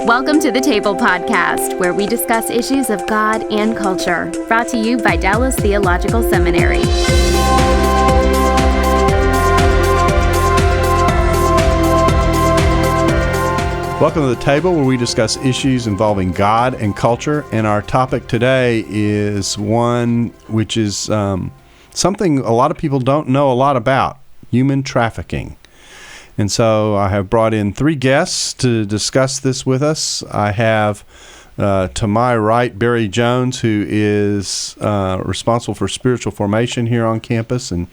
Welcome to the Table Podcast, where we discuss issues of God and culture, brought to you by Dallas Theological Seminary. Welcome to the Table, where we discuss issues involving God and culture, and our topic today is one which is something a lot of people don't know a lot about: human trafficking. And so I have brought in three guests to discuss this with us. I have to my right Barry Jones, who is responsible for spiritual formation here on campus and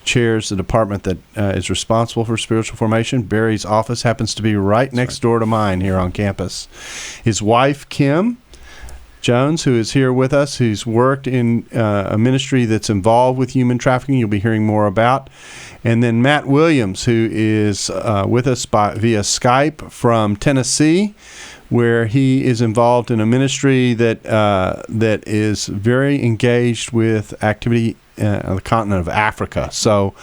chairs the department that is responsible for spiritual formation. Barry's office happens to be right next door to mine here on campus. His wife, Kim Jones, who is here with us, who's worked in a ministry that's involved with human trafficking, you'll be hearing more about. And then Matt Williams, who is with us via Skype from Tennessee, where he is involved in a ministry that is very engaged with activity on the continent of Africa. So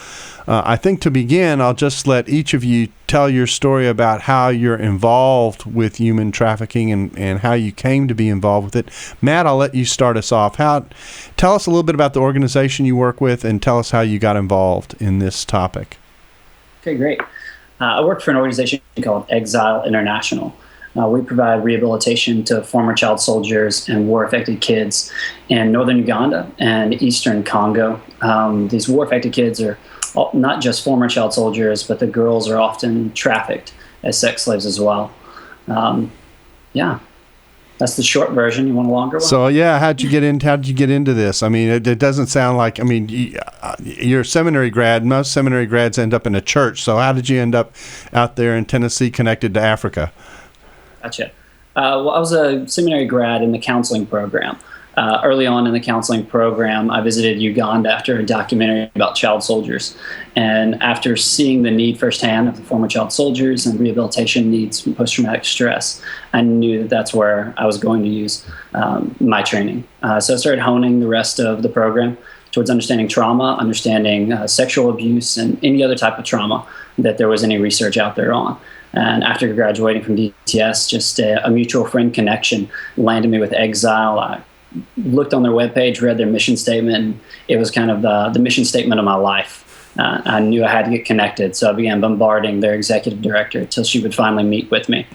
I think to begin, I'll just let each of you tell your story about how you're involved with human trafficking and how you came to be involved with it. Matt, I'll let you start us off. Tell us a little bit about the organization you work with and tell us how you got involved in this topic. Okay, great. I work for an organization called Exile International. We provide rehabilitation to former child soldiers and war-affected kids in northern Uganda and eastern Congo. These war-affected kids are not just former child soldiers, but the girls are often trafficked as sex slaves as well. That's the short version. You want a longer one? So how'd you get into this? I mean, it doesn't sound like, you're a seminary grad. Most seminary grads end up in a church. So how did you end up out there in Tennessee connected to Africa? Gotcha. Well, I was a seminary grad in the counseling program. Early on in the counseling program, I visited Uganda after a documentary about child soldiers. And after seeing the need firsthand of the former child soldiers and rehabilitation needs from post-traumatic stress, I knew that that's where I was going to use my training. So I started honing the rest of the program towards understanding trauma, understanding sexual abuse, and any other type of trauma that there was any research out there on. And after graduating from DTS, just a mutual friend connection landed me with Exile. I looked on their webpage, read their mission statement, and it was kind of the mission statement of my life. I knew I had to get connected, so I began bombarding their executive director until she would finally meet with me.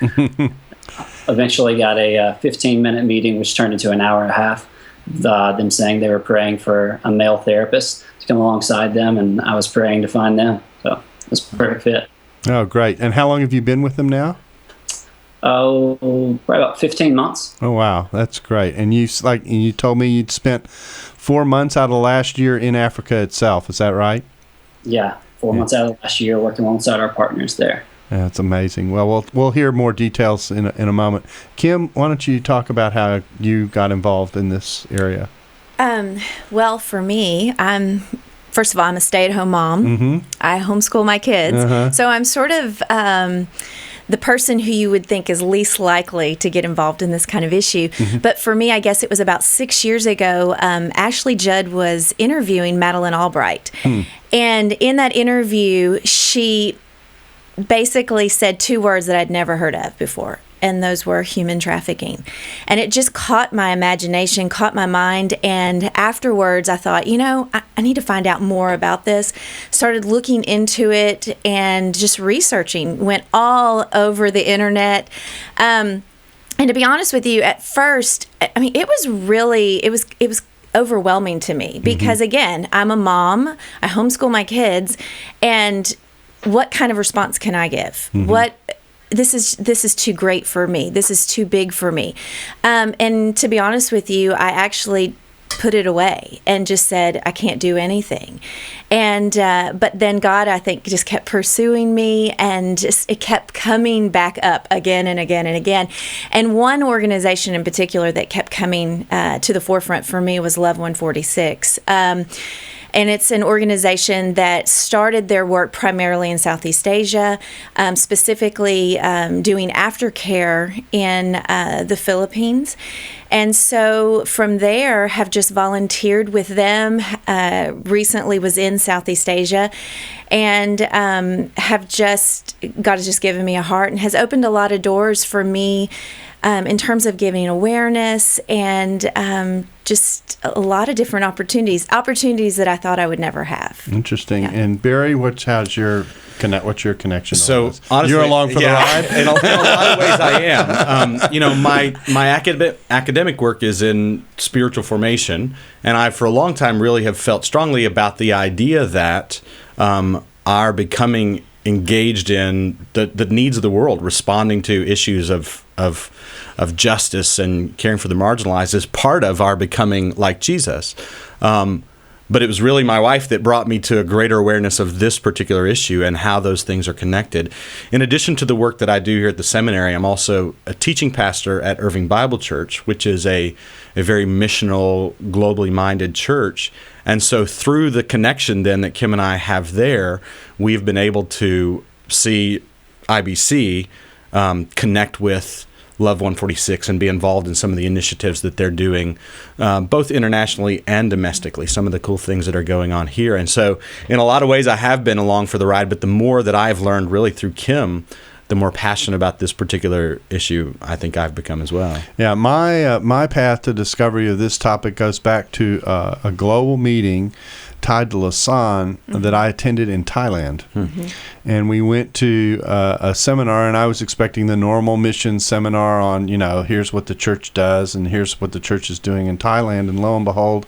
Eventually got a 15-minute meeting, which turned into an hour and a half, them saying they were praying for a male therapist to come alongside them, and I was praying to find them. So it was a perfect fit. Oh, great. And how long have you been with them now? Probably about 15 months. Oh, wow. That's great. And you told me you'd spent 4 months out of last year in Africa itself. Is that right? Yeah, 4 months out of last year working alongside our partners there. Yeah, that's amazing. Well, we'll hear more details in a moment. Kim, why don't you talk about how you got involved in this area? Well, for me, first of all, I'm a stay-at-home mom. Mm-hmm. I homeschool my kids. Uh-huh. So I'm sort of the person who you would think is least likely to get involved in this kind of issue. Mm-hmm. But for me, I guess it was about 6 years ago, Ashley Judd was interviewing Madeleine Albright. And in that interview, she basically said two words that I'd never heard of before. And those were human trafficking. And it just caught my imagination, caught my mind. And afterwards, I thought, I need to find out more about this. Started looking into it and just researching. Went all over the internet. And to be honest with you, at first, it was overwhelming to me. Because, again, I'm a mom. I homeschool my kids. And what kind of response can I give? Mm-hmm. This is too great for me. This is too big for me. And to be honest with you, I actually put it away and just said, I can't do anything. And but then God, I think, just kept pursuing me, and it kept coming back up again and again and again. And one organization in particular that kept coming to the forefront for me was Love 146. And it's an organization that started their work primarily in Southeast Asia, specifically doing aftercare in the Philippines. And so from there, have just volunteered with them, recently was in Southeast Asia, and have just, God has just given me a heart and has opened a lot of doors for me in terms of giving awareness and just a lot of different opportunities that I thought I would never have. Interesting. Yeah. And Barry, what's your connection? So on this? honestly, You're along for the ride. In a lot of ways, I am. My academic work is in spiritual formation, and I, for a long time, really have felt strongly about the idea that our becoming engaged in the needs of the world, responding to issues of justice and caring for the marginalized is part of our becoming like Jesus. But it was really my wife that brought me to a greater awareness of this particular issue and how those things are connected. In addition to the work that I do here at the seminary, I'm also a teaching pastor at Irving Bible Church, which is a very missional, globally minded church. And so through the connection then that Kim and I have there, we've been able to see IBC connect with Love 146 and be involved in some of the initiatives that they're doing, both internationally and domestically, some of the cool things that are going on here. And so in a lot of ways, I have been along for the ride, but the more that I've learned really through Kim, the more passionate about this particular issue I think I've become as well. Yeah, my path to discovery of this topic goes back to a global meeting tied to Lausanne that I attended in Thailand. And we went to a seminar, and I was expecting the normal mission seminar on, here's what the church does and here's what the church is doing in Thailand. And lo and behold,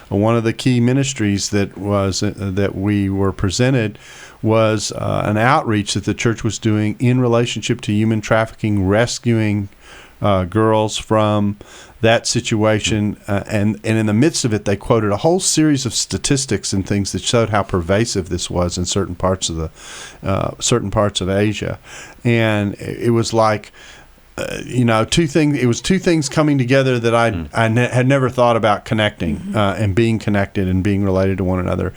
one of the key ministries that we were presented was an outreach that the church was doing in relationship to human trafficking, rescuing girls from that situation, and in the midst of it, they quoted a whole series of statistics and things that showed how pervasive this was in certain parts of Asia, and it was like, two things coming together that I had never thought about connecting and being connected and being related to one another.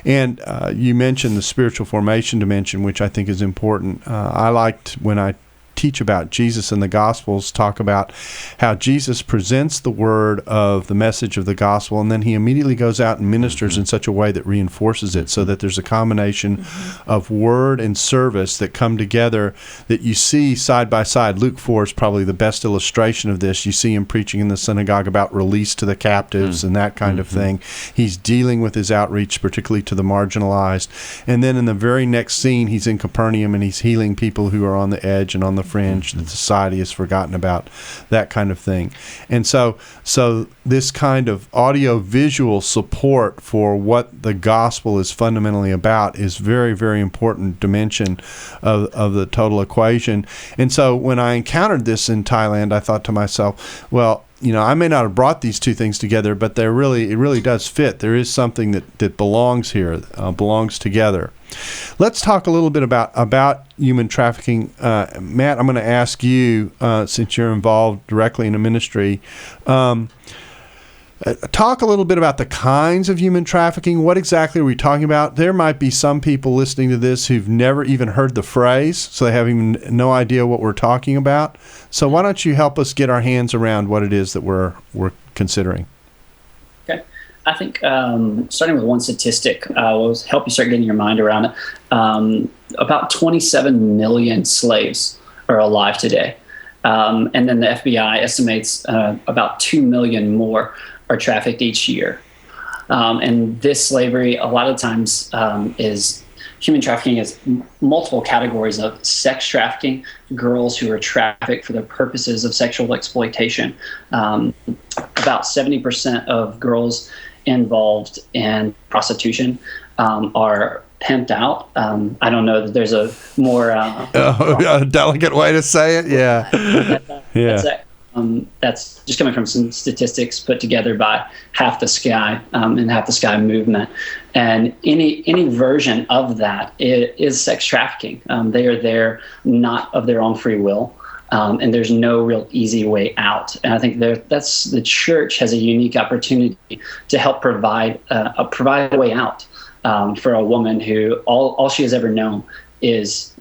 And you mentioned the spiritual formation dimension, which I think is important. I liked when I teach about Jesus in the Gospels, talk about how Jesus presents the word of the message of the gospel, and then he immediately goes out and ministers in such a way that reinforces it, so that there's a combination of word and service that come together that you see side by side. Luke 4 is probably the best illustration of this. You see him preaching in the synagogue about release to the captives and that kind of thing. He's dealing with his outreach, particularly to the marginalized. And then in the very next scene, he's in Capernaum and he's healing people who are on the edge and on the fringe that society has forgotten about, that kind of thing. And so this kind of audio-visual support for what the gospel is fundamentally about is very, very important dimension of the total equation. And so when I encountered this in Thailand, I thought to myself, well, I may not have brought these two things together, but it really does fit. There is something that belongs here, belongs together. Let's talk a little bit about human trafficking. Matt, I'm going to ask you, since you're involved directly in a ministry, talk a little bit about the kinds of human trafficking. What exactly are we talking about? There might be some people listening to this who've never even heard the phrase, so they have even no idea what we're talking about. So why don't you help us get our hands around what it is that we're considering? Okay. I think starting with one statistic will help you start getting your mind around it. About 27 million slaves are alive today. And then the FBI estimates about 2 million more are trafficked each year. And this slavery, a lot of times, is human trafficking is multiple categories of sex trafficking, girls who are trafficked for the purposes of sexual exploitation. About 70% of girls involved in prostitution are pimped out. I don't know that there's a more a delicate way to say it. Yeah. That's just coming from some statistics put together by Half the Sky and Half the Sky movement. And any version of that is sex trafficking. They are there not of their own free will. and there's no real easy way out. And I think that's the church has a unique opportunity to help provide a way out for a woman who all she has ever known is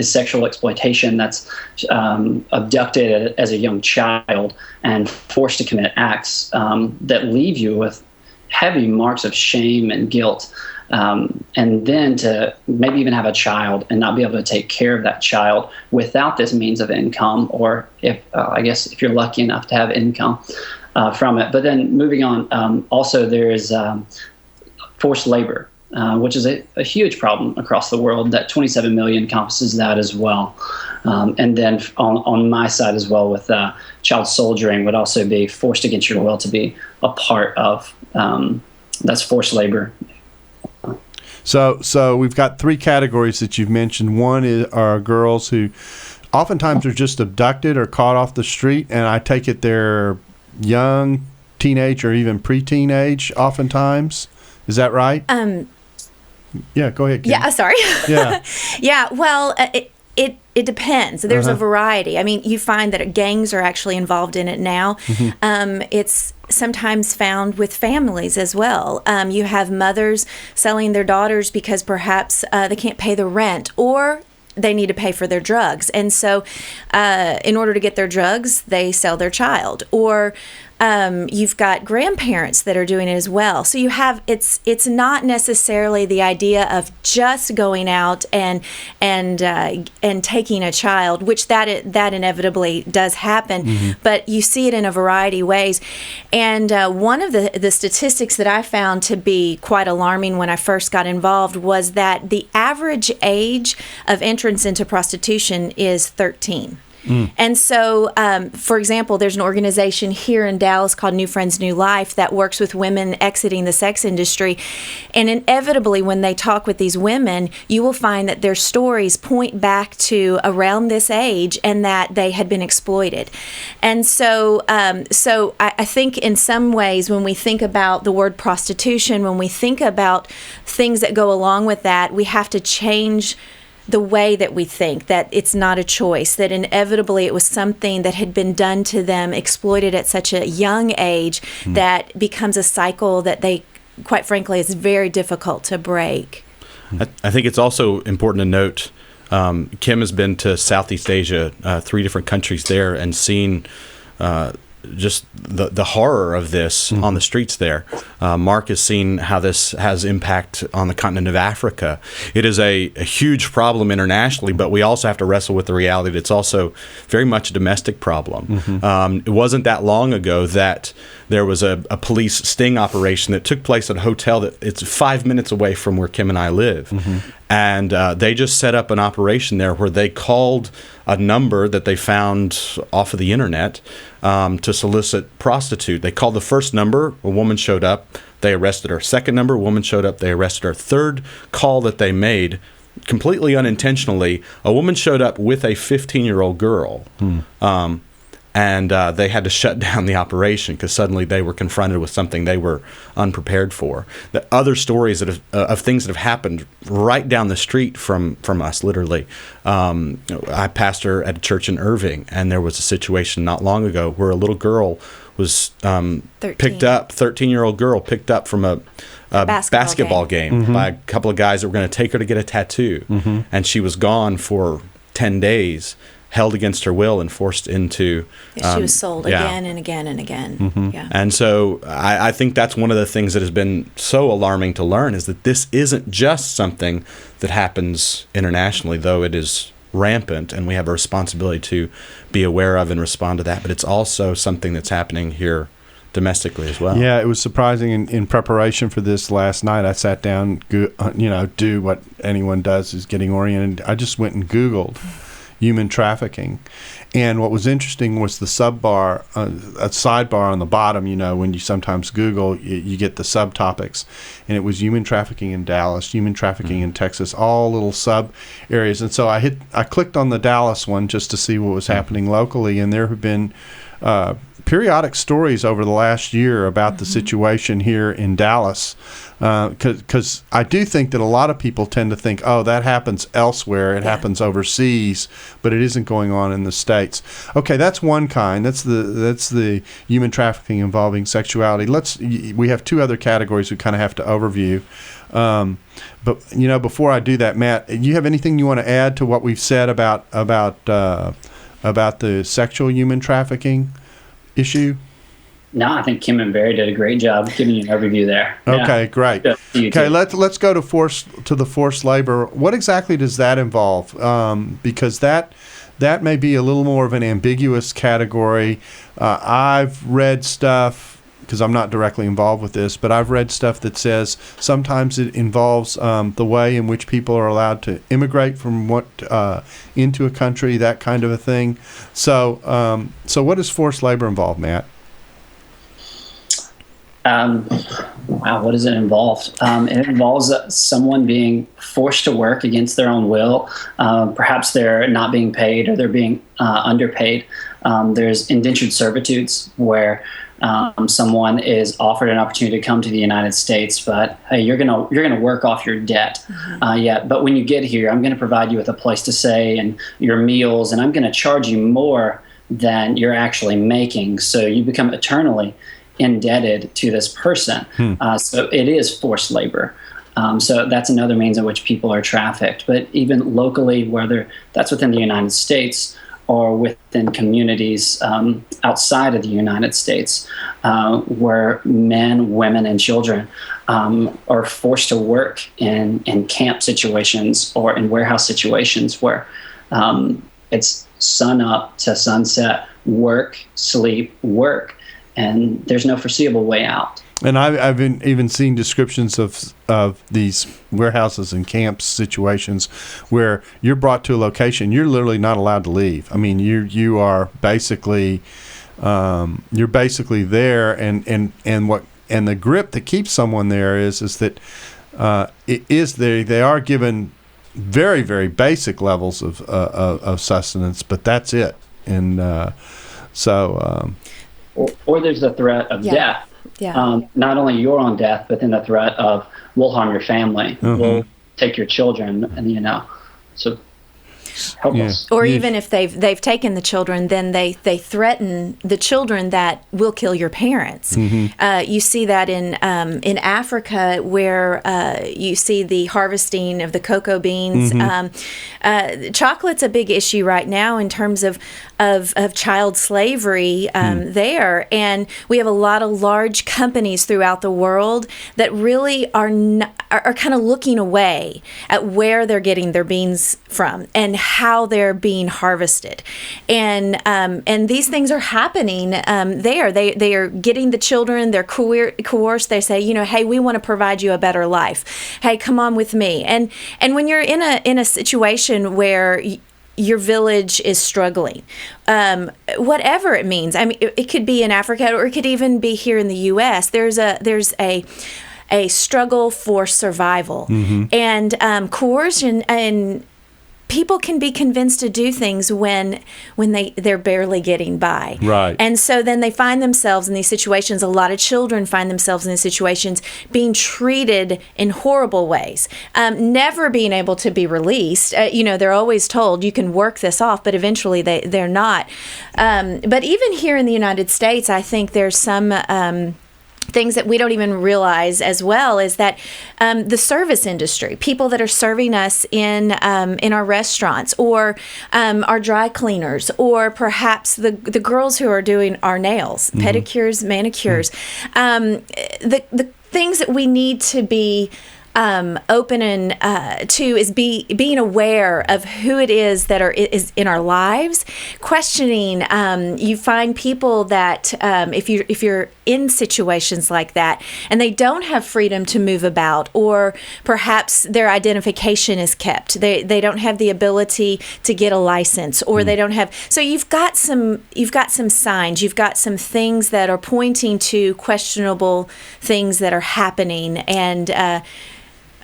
sexual exploitation, that's abducted as a young child and forced to commit acts that leave you with heavy marks of shame and guilt. And then to maybe even have a child and not be able to take care of that child without this means of income, or if you're lucky enough to have income from it. But then moving on, also there is forced labor, which is a huge problem across the world. That 27 million encompasses that as well. And then on my side as well with child soldiering would also be forced against your will to be a part of, that's forced labor. So we've got three categories that you've mentioned. One are girls who oftentimes are just abducted or caught off the street, and I take it they're young, teenage, or even pre-teenage oftentimes. Is that right? Yeah, go ahead, Kim. Yeah, sorry. Yeah. Yeah, well, it depends. There's a variety. I mean, you find that gangs are actually involved in it now. It's sometimes found with families as well. You have mothers selling their daughters because perhaps they can't pay the rent, or they need to pay for their drugs. And so in order to get their drugs, they sell their child. Or you've got grandparents that are doing it as well. So you have, it's not necessarily the idea of just going out and taking a child, which that inevitably does happen, but you see it in a variety of ways. And one of the statistics that I found to be quite alarming when I first got involved was that the average age of entrance into prostitution is 13. And so, for example, there's an organization here in Dallas called New Friends, New Life that works with women exiting the sex industry. And inevitably, when they talk with these women, you will find that their stories point back to around this age and that they had been exploited. And so, I think in some ways, when we think about the word prostitution, when we think about things that go along with that, we have to change the way that we think, that it's not a choice, that inevitably it was something that had been done to them, exploited at such a young age, that becomes a cycle that they, quite frankly, is very difficult to break. I think it's also important to note, Kim has been to Southeast Asia, 3 different countries there, and seen just the horror of this on the streets there. Mark has seen how this has impact on the continent of Africa. It is a huge problem internationally, but we also have to wrestle with the reality that it's also very much a domestic problem. It wasn't that long ago that there was a police sting operation that took place at a hotel that it's 5 minutes away from where Kim and I live. And they just set up an operation there where they called a number that they found off of the internet to solicit prostitute. They called the first number, a woman showed up, they arrested her. Second number, a woman showed up, they arrested her. Third call that they made, completely unintentionally, a woman showed up with a 15-year-old girl. And they had to shut down the operation because suddenly they were confronted with something they were unprepared for. The other stories that of things that have happened right down the street from us, literally. I pastor at a church in Irving, and there was a situation not long ago where a little girl was picked up, 13-year-old girl picked up from a basketball game by a couple of guys that were going to take her to get a tattoo. And she was gone for 10 days. Held against her will and forced into... she was sold again and again and again. Yeah. And so I think that's one of the things that has been so alarming to learn, is that this isn't just something that happens internationally, though it is rampant, and we have a responsibility to be aware of and respond to that, but it's also something that's happening here domestically as well. Yeah, it was surprising. In preparation for this last night, I sat down, do what anyone does, is getting oriented. I just went and Googled human trafficking, and what was interesting was the sidebar on the bottom. When you sometimes Google, you get the subtopics, and it was human trafficking in Dallas, human trafficking in Texas, all little sub areas. And so I clicked on the Dallas one just to see what was happening locally, and there have been periodic stories over the last year about the situation here in Dallas, because I do think that a lot of people tend to think, oh, that happens elsewhere, it happens overseas, but it isn't going on in the States. Okay, that's one kind. That's the human trafficking involving sexuality. We have two other categories we kind of have to overview. But before I do that, Matt, you have anything you want to add to what we've said about the sexual human trafficking issue? No, I think Kim and Barry did a great job giving you an overview there. Okay, great. Okay, let's go to the forced labor. What exactly does that involve? Because that may be a little more of an ambiguous category. I've read stuff, because I'm not directly involved with this, but I've read stuff that says sometimes it involves the way in which people are allowed to immigrate from into a country, that kind of a thing. So what does forced labor involve, Matt? Wow, what does it involve? It involves someone being forced to work against their own will. Perhaps they're not being paid, or they're being underpaid. There's indentured servitudes where someone is offered an opportunity to come to the United States, but hey, you're gonna work off your debt. But when you get here, I'm gonna provide you with a place to stay and your meals, and I'm gonna charge you more than you're actually making. So you become eternally indebted to this person. So it is forced labor. So that's another means in which people are trafficked. But even locally, whether that's within the United States or within communities outside of the United States, where men, women, and children are forced to work in camp situations or in warehouse situations where it's sun up to sunset, work, sleep, work, and there's no foreseeable way out. And I've even seen descriptions of these warehouses and camps situations where you're brought to a location, you're literally not allowed to leave. I mean, you are basically you're basically there, and the grip that keeps someone there is that they are given very, very basic levels of sustenance, but that's it. And or there's the threat of death. Yeah. Not only your own death, but then the threat of we'll harm your family, we'll take your children, and so help us. Or even if they've taken the children, then they threaten the children that will kill your parents. You see that in Africa, where you see the harvesting of the cocoa beans. Chocolate's a big issue right now in terms of child slavery there, and we have a lot of large companies throughout the world that really are kind of looking away at where they're getting their beans from and how they're being harvested, and these things are happening there. They are getting the children. They're coerced. They say, hey, we want to provide you a better life. Hey, come on with me. And when you're in a situation where your village is struggling, whatever it means. I mean, it could be in Africa, or it could even be here in the U.S. There's a struggle for survival, and coercion, and people can be convinced to do things when they're barely getting by. Right. And so then they find themselves in these situations. A lot of children find themselves in these situations being treated in horrible ways, never being able to be released. They're always told you can work this off, but eventually they're not. But even here in the United States, I think there's some things that we don't even realize as well, is that the service industry, people that are serving us in our restaurants, or our dry cleaners, or perhaps the girls who are doing our nails, pedicures, manicures, the things that we need to be open and to is being aware of who it is that is in our lives, questioning. You find people that if you're in situations like that and they don't have freedom to move about, or perhaps their identification is kept, they don't have the ability to get a license, or they don't have. So you've got some signs, you've got some things that are pointing to questionable things that are happening, and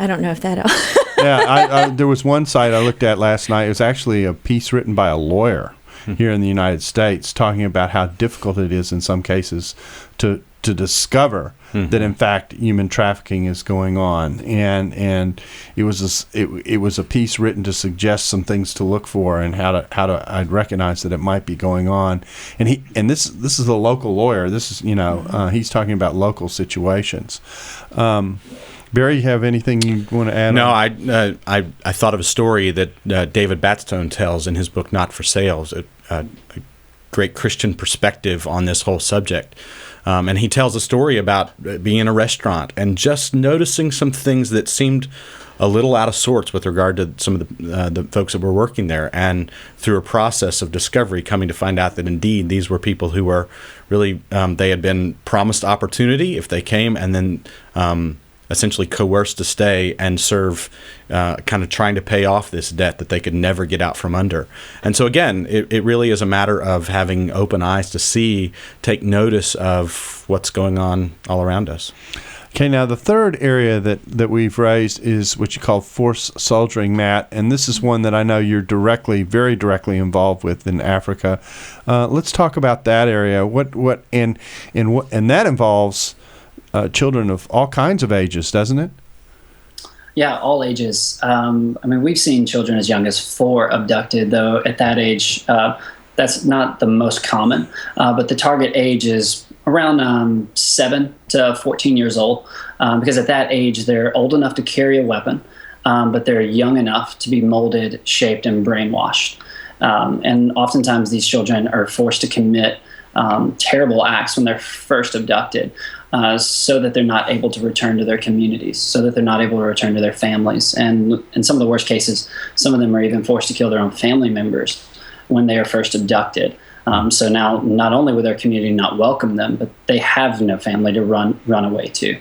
I don't know if that helps. Yeah, there was one site I looked at last night. It was actually a piece written by a lawyer. here in the United States, talking about how difficult it is in some cases to discover that in fact human trafficking is going on, and it was a piece written to suggest some things to look for and how to I'd recognize that it might be going on, and this is a local lawyer. This is he's talking about local situations. Barry, you have anything you want to add? No, on? I thought of a story that David Batstone tells in his book Not for Sale, a great Christian perspective on this whole subject. And he tells a story about being in a restaurant and just noticing some things that seemed a little out of sorts with regard to some of the folks that were working there. And through a process of discovery, coming to find out that indeed these were people who were really, they had been promised opportunity if they came, and then essentially coerced to stay and serve, kind of trying to pay off this debt that they could never get out from under. And so again, it really is a matter of having open eyes to see, take notice of what's going on all around us. Okay, now the third area that we've raised is what you call forced soldiering, Matt, and this is one that I know you're very directly involved with in Africa. Let's talk about that area. And that involves children of all kinds of ages, doesn't it? Yeah, all ages. We've seen children as young as 4 abducted, though at that age, that's not the most common. But the target age is around 7 to 14 years old, because at that age, they're old enough to carry a weapon, but they're young enough to be molded, shaped, and brainwashed. And oftentimes these children are forced to commit terrible acts when they're first abducted, so that they're not able to return to their communities, so that they're not able to return to their families. And in some of the worst cases, some of them are even forced to kill their own family members when they are first abducted. So now not only will their community not welcome them, but they have no family to run away to.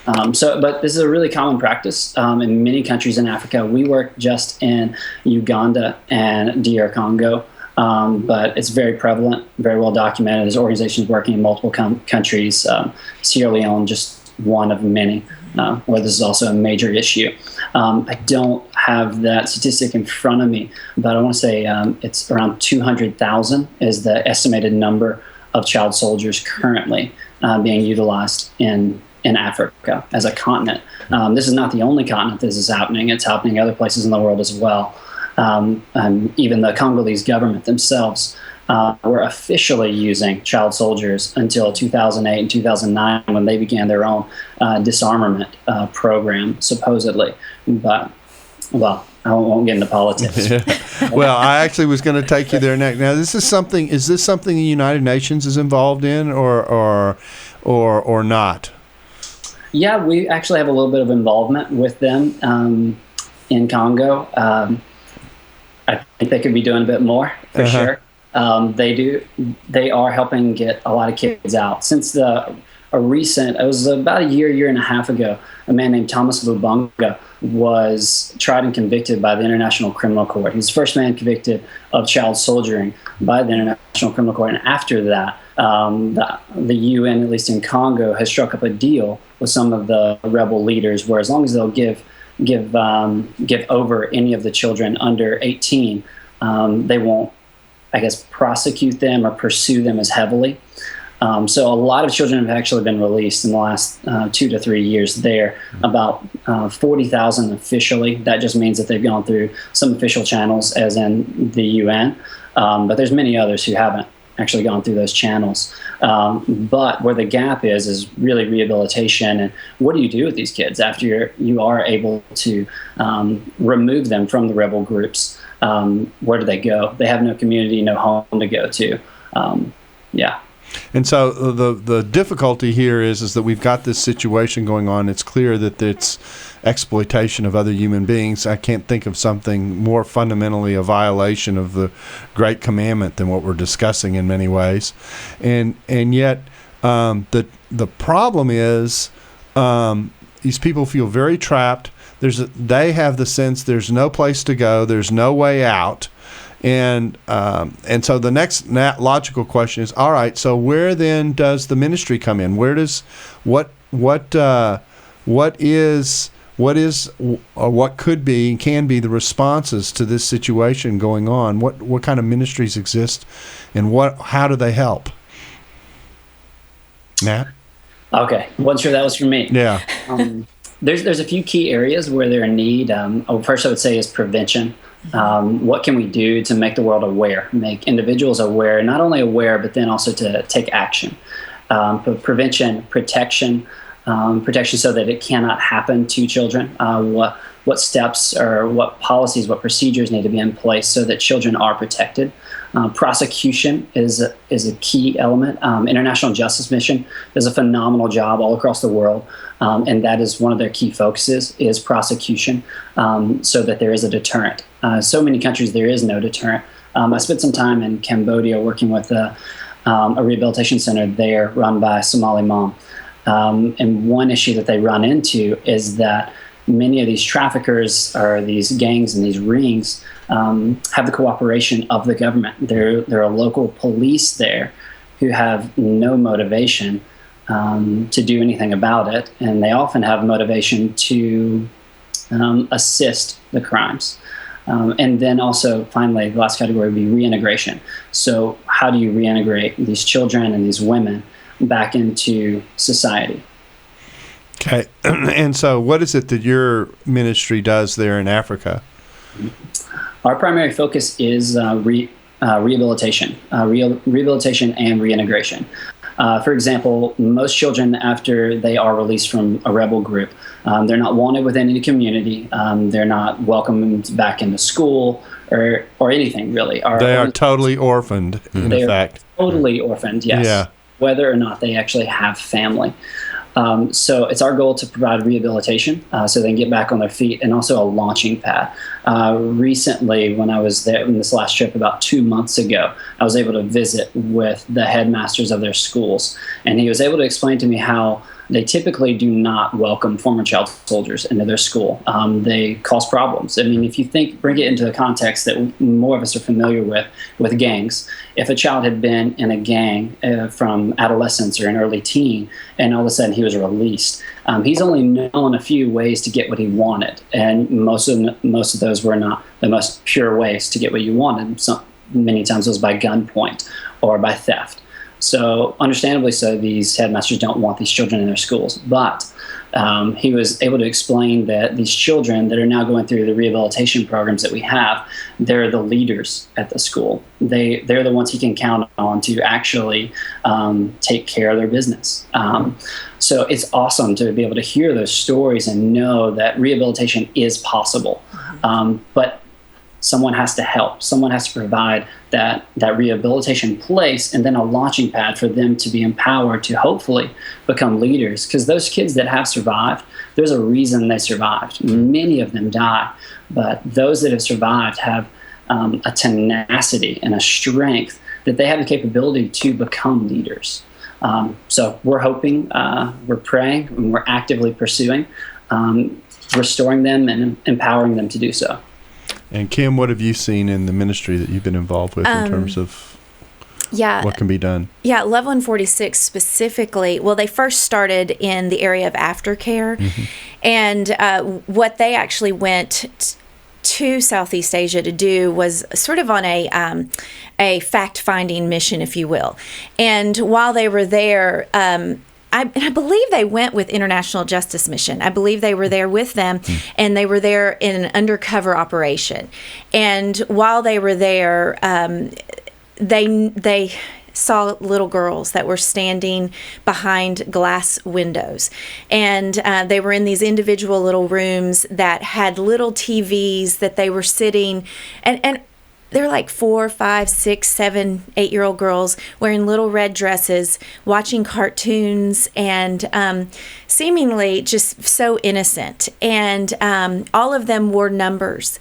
But this is a really common practice in many countries in Africa. We work just in Uganda and DR Congo. But it's very prevalent, very well documented. There's organizations working in multiple countries. Sierra Leone, just one of many, where this is also a major issue. I don't have that statistic in front of me, but I want to say it's around 200,000 is the estimated number of child soldiers currently being utilized in Africa as a continent. This is not the only continent this is happening. It's happening other places in the world as well. Even the Congolese government themselves were officially using child soldiers until 2008 and 2009, when they began their own disarmament program, supposedly. But, well, I won't get into politics. Well, I actually was going to take you there next. Now, is this something the United Nations is involved in, or not? Yeah, we actually have a little bit of involvement with them in Congo. I think they could be doing a bit more, for sure. They are helping get a lot of kids out. Since it was about a year and a half ago, a man named Thomas Lubanga was tried and convicted by the International Criminal Court. He's the first man convicted of child soldiering by the International Criminal Court. And after that, the UN, at least in Congo, has struck up a deal with some of the rebel leaders where, as long as they'll give over any of the children under 18, they won't, I guess, prosecute them or pursue them as heavily. So a lot of children have actually been released in the last 2 to 3 years there, about 40,000 officially. That just means that they've gone through some official channels, as in the UN, but there's many others who haven't actually gone through those channels. But where the gap is really rehabilitation. And what do you do with these kids after you are able to remove them from the rebel groups? Where do they go? They have no community, no home to go to. And so the difficulty here is that we've got this situation going on. It's clear that it's exploitation of other human beings. I can't think of something more fundamentally a violation of the Great Commandment than what we're discussing in many ways. And yet the problem is these people feel very trapped. They have the sense there's no place to go. There's no way out. And so the next logical question is, all right, so where then does the ministry come in? Where does what is what could be and can be the responses to this situation going on? What kind of ministries exist, and how do they help? Matt? Okay, wasn't sure that was for me. Yeah. There's a few key areas where they're in need. First I would say is prevention. What can we do to make the world aware, make individuals aware, not only aware, but then also to take action. Prevention, protection so that it cannot happen to children. What steps or what policies, what procedures need to be in place so that children are protected. Prosecution is a key element. International Justice Mission does a phenomenal job all across the world, and that is one of their key focuses is prosecution, so that there is a deterrent. So many countries there is no deterrent. I spent some time in Cambodia working with a rehabilitation center there run by a Somali mom, and one issue that they run into is that many of these traffickers or these gangs and these rings have the cooperation of the government. There are local police there who have no motivation to do anything about it, and they often have motivation to assist the crimes. And then also, finally, the last category would be reintegration. So how do you reintegrate these children and these women back into society? Okay. And so what is it that your ministry does there in Africa? Our primary focus is rehabilitation, rehabilitation and reintegration. For example, most children, after they are released from a rebel group, they're not wanted within any community. They're not welcomed back into school or anything, really. They are totally orphaned, in effect. Totally orphaned, yes. Yeah. Whether or not they actually have family. So it's our goal to provide rehabilitation so they can get back on their feet, and also a launching pad. Recently, when I was there in this last trip about 2 months ago, I was able to visit with the headmasters of their schools, and he was able to explain to me how they typically do not welcome former child soldiers into their school. They cause problems. I mean, if you bring it into the context that more of us are familiar with gangs, if a child had been in a gang from adolescence or an early teen, and all of a sudden he was released, he's only known a few ways to get what he wanted, and most of those were not the most pure ways to get what you wanted. Many times it was by gunpoint or by theft. So understandably so, these headmasters don't want these children in their schools. But he was able to explain that these children that are now going through the rehabilitation programs that we have, they're the leaders at the school. They're the ones he can count on to actually take care of their business. So it's awesome to be able to hear those stories and know that rehabilitation is possible. But someone has to help. Someone has to provide that rehabilitation place, and then a launching pad for them to be empowered to hopefully become leaders. Because those kids that have survived, there's a reason they survived. Many of them die, but those that have survived have a tenacity and a strength that they have the capability to become leaders. So we're hoping, we're praying, and we're actively pursuing restoring them and empowering them to do so. And Kim, what have you seen in the ministry that you've been involved with in terms of what can be done? Yeah, Love 146 specifically, well, they first started in the area of aftercare. Mm-hmm. And what they actually went to Southeast Asia to do was sort of on a fact-finding mission, if you will. And while they were there, I believe they went with International Justice Mission. I believe they were there with them, and they were there in an undercover operation. And while they were there, they saw little girls that were standing behind glass windows. And they were in these individual little rooms that had little TVs that they were sitting, and they're like 4, 5, 6, 7, 8-year-old girls wearing little red dresses, watching cartoons, and seemingly just so innocent. And all of them wore numbers.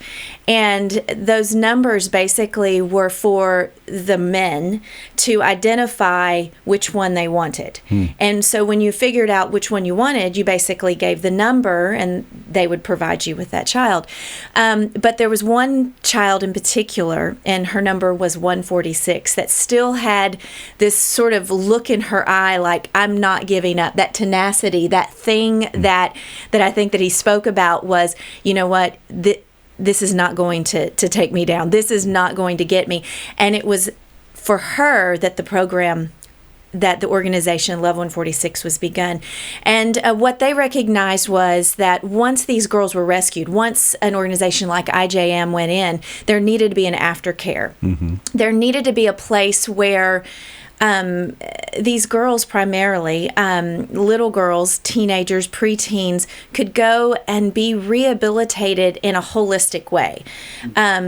And those numbers basically were for the men to identify which one they wanted. And so when you figured out which one you wanted, you basically gave the number and they would provide you with that child. But there was one child in particular, and her number was 146, that still had this sort of look in her eye like, I'm not giving up. That tenacity, that thing that I think that he spoke about was, you know what, this is not going to take me down. This is not going to get me. And it was for her that the organization Love 146 was begun. And what they recognized was that once these girls were rescued, once an organization like IJM went in, there needed to be an aftercare. There needed to be a place where these girls, primarily little girls, teenagers, preteens, could go and be rehabilitated in a holistic way.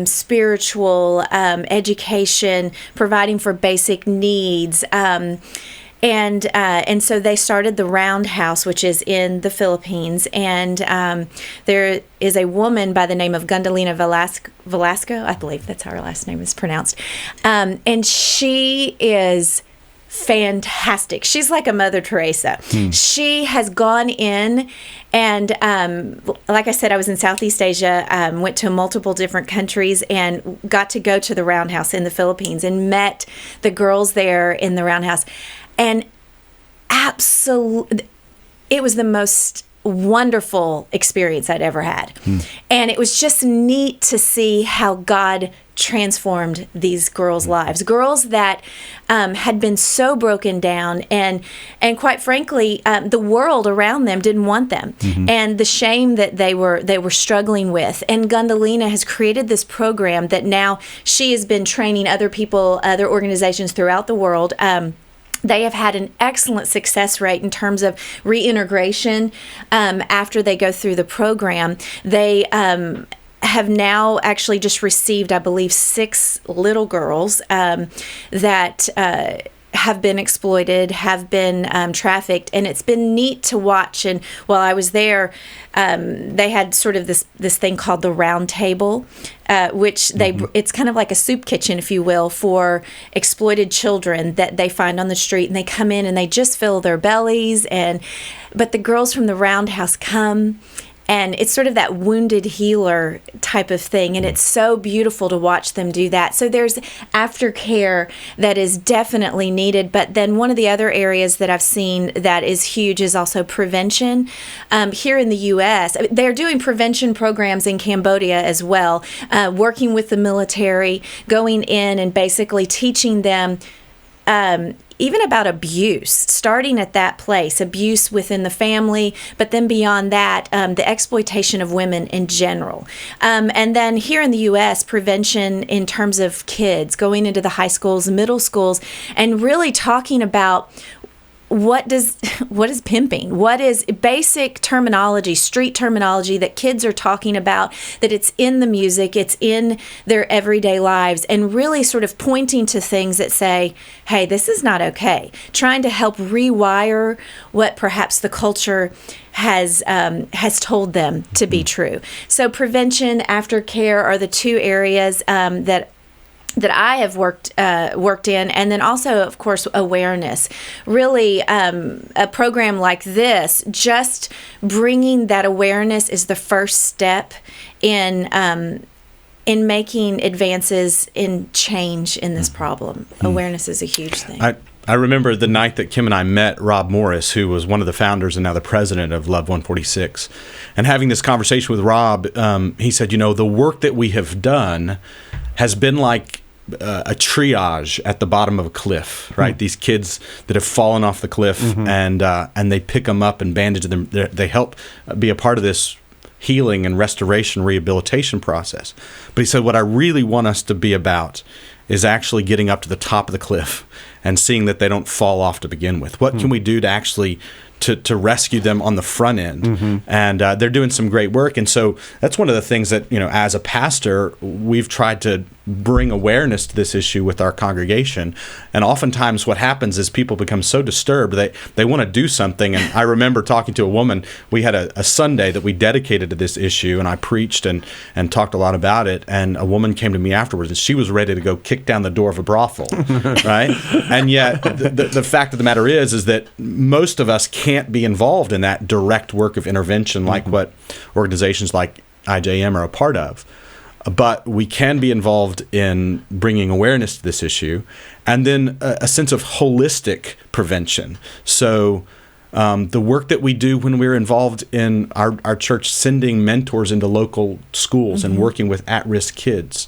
Spiritual, education, providing for basic needs. And so they started the Roundhouse, which is in the Philippines. And there is a woman by the name of Gundalina Velasco, I believe that's how her last name is pronounced. And she is fantastic. She's like a Mother Teresa. She has gone in and, like I said, I was in Southeast Asia, went to multiple different countries and got to go to the Roundhouse in the Philippines and met the girls there in the Roundhouse. And it was the most wonderful experience I'd ever had. And it was just neat to see how God transformed these girls' lives. Girls that had been so broken down, and quite frankly, the world around them didn't want them, and the shame that they were struggling with. And Gundalina has created this program that now she has been training other people, other organizations throughout the world. They have had an excellent success rate in terms of reintegration after they go through the program. They have now actually just received, I believe, 6 little girls that have been exploited, have been trafficked, and it's been neat to watch. And while I was there, they had sort of this thing called the Round Table, which it's kind of like a soup kitchen, if you will, for exploited children that they find on the street, and they come in and they just fill their bellies. But the girls from the Roundhouse come, and it's sort of that wounded healer type of thing. And it's so beautiful to watch them do that. So there's aftercare that is definitely needed. But then one of the other areas that I've seen that is huge is also prevention. Here in the U.S., they're doing prevention programs in Cambodia as well, working with the military, going in and basically teaching them even about abuse, starting at that place, abuse within the family, but then beyond that, the exploitation of women in general. And then here in the U.S., prevention in terms of kids, going into the high schools, middle schools, and really talking about what is pimping? What is basic terminology, street terminology that kids are talking about, that it's in the music, it's in their everyday lives, and really sort of pointing to things that say, hey, this is not okay. Trying to help rewire what perhaps the culture has told them to be true. So prevention, aftercare are the 2 areas that I have worked in, and then also, of course, awareness. Really, a program like this, just bringing that awareness is the first step in making advances in change in this problem. Awareness is a huge thing. I remember the night that Kim and I met Rob Morris, who was one of the founders and now the president of Love 146. And having this conversation with Rob, he said, the work that we have done has been like a triage at the bottom of a cliff, right? These kids that have fallen off the cliff, and they pick them up and bandage them. They help be a part of this healing and restoration, rehabilitation process. But he said, what I really want us to be about is actually getting up to the top of the cliff and seeing that they don't fall off to begin with. What can we do to actually to rescue them on the front end. And they're doing some great work. And so that's one of the things that, as a pastor, we've tried to bring awareness to this issue with our congregation. And oftentimes what happens is people become so disturbed they want to do something. And I remember talking to a woman, we had a Sunday that we dedicated to this issue, and I preached and talked a lot about it. And a woman came to me afterwards, and she was ready to go kick down the door of a brothel, right? And yet the fact of the matter is that most of us can't be involved in that direct work of intervention like what organizations like IJM are a part of. But we can be involved in bringing awareness to this issue, and then a sense of holistic prevention. So the work that we do when we're involved in our church, sending mentors into local schools and working with at-risk kids,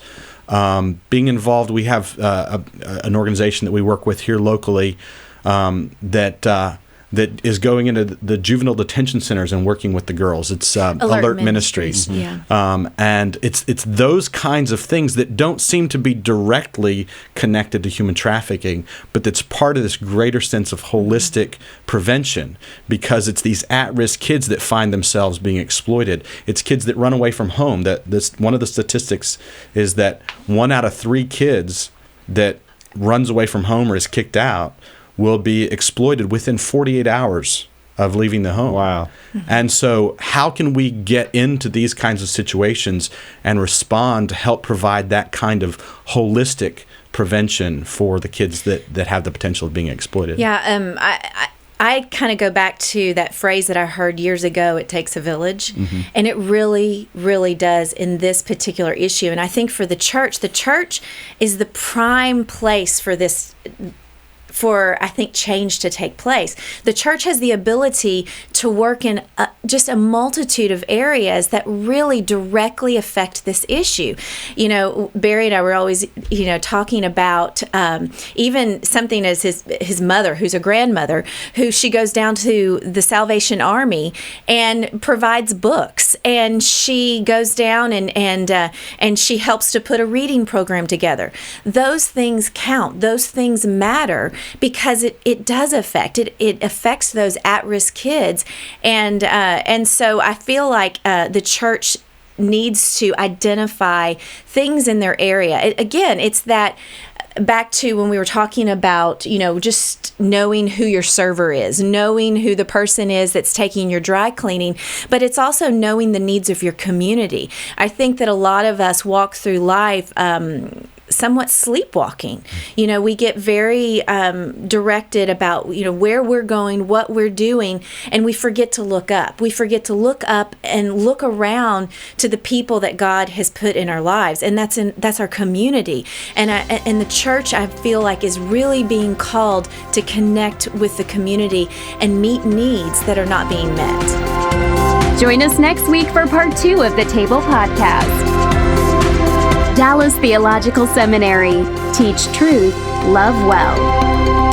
being involved. We have an organization that we work with here locally that is going into the juvenile detention centers and working with the girls. It's Alert Ministries. And it's those kinds of things that don't seem to be directly connected to human trafficking, but that's part of this greater sense of holistic prevention, because it's these at-risk kids that find themselves being exploited. It's kids that run away from home. One of the statistics is that 1 out of 3 kids that runs away from home or is kicked out will be exploited within 48 hours of leaving the home. Wow. And so how can we get into these kinds of situations and respond to help provide that kind of holistic prevention for the kids that have the potential of being exploited? Yeah, I kind of go back to that phrase that I heard years ago, it takes a village. And it really, really does in this particular issue. And I think for the church is the prime place for this, I think, change to take place. The church has the ability to work in just a multitude of areas that really directly affect this issue. Barry and I were always, talking about even something as his mother, who's a grandmother, who she goes down to the Salvation Army and provides books, and she goes down and she helps to put a reading program together. Those things count. Those things matter, because it does affect it affects those at-risk kids, and so I feel like the church needs to identify things in their area. Again, it's that back to when we were talking about, just knowing who your server is, knowing who the person is that's taking your dry cleaning, but it's also knowing the needs of your community. I think that a lot of us walk through life somewhat sleepwalking. We get very directed about, where we're going, what we're doing, and we forget to look up. We forget to look up and look around to the people that God has put in our lives, and that's our community. And the church, I feel like, is really being called to connect with the community and meet needs that are not being met. Join us next week for part 2 of the Table Podcast. Dallas Theological Seminary. Teach truth, love well.